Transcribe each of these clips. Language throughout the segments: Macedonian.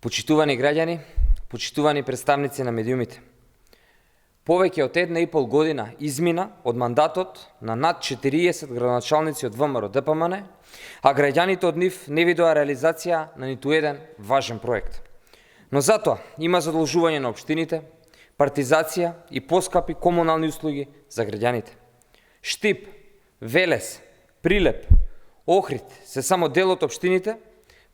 Почитувани граѓани, почитувани представници на медиумите. Повеќе од 1,5 година измина од мандатот на над 40 градоначалници од ВМРО ДПМН, а граѓаните од нив не видоа реализација на ниту еден важен проект. Но затоа има задолжување на општините, партизација и поскапи комунални услуги за граѓаните. Штип, Велес, Прилеп, Охрид се само дел од општините,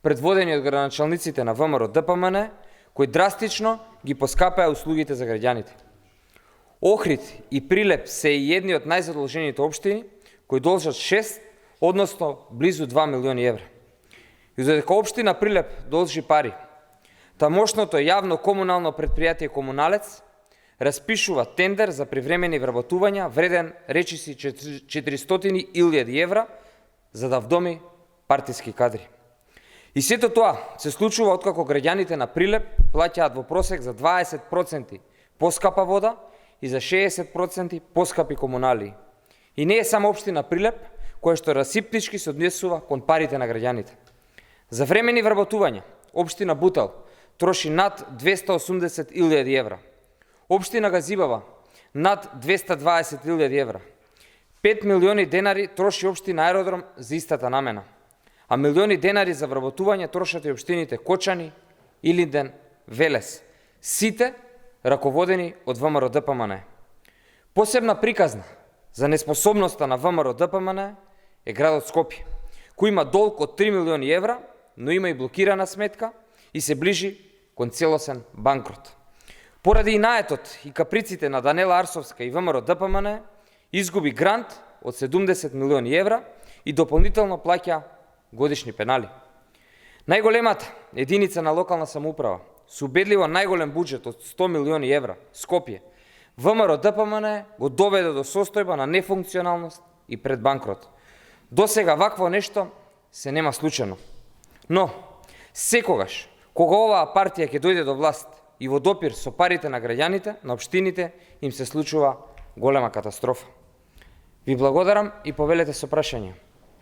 предводени од градоначалниците на ВМРО ДПМН, кои драстично ги поскапаа услугите за граѓаните. Охрид и Прилеп се и едни од најзадолжените општини, кои должат 6, односно близу 2 милиони евра. И додека општина Прилеп должи пари, тамошното јавно комунално предпријатие Комуналец распишува тендер за привремени вработувања вреден речиси 400.000 евра за да вдоми партиски кадри. И сето тоа се случува откако граѓаните на Прилеп плаќаат во просек за 20% поскапа вода и за 60% поскапи комунали. И не е само општина Прилеп која што расиптички се однесува кон парите на граѓаните. За времени вработувања општина Бутел троши над 280.000 евра. Општина Газибава над 220.000 евра. 5 милиони денари троши општина Аеродром за истата намена. А милиони денари за вработување трошат и општините Кочани, Илинден, Велес. Сите раководени од ВМРО ДПМН. Посебна приказна за неспособноста на ВМРО ДПМН е градот Скопје, кој има долг од 3 милиони евра, но има и блокирана сметка и се ближи кон целосен банкрот. Поради инаетот и каприците на Данела Арсовска и ВМРО ДПМН, изгуби грант од 70 милиони евра и дополнително плаќа годишни пенали. Најголемата единица на локална самоуправа, со убедливо најголем буџет од 100 милиони евра, Скопје, ВМРО ДПМН го доведе до состојба на нефункционалност и пред банкрот. До сега вакво нешто се нема случајно. Но, секогаш, кога оваа партија ќе дојде до власт и во допир со парите на граѓаните, на општините, им се случува голема катастрофа. Ви благодарам и повелете со прашања.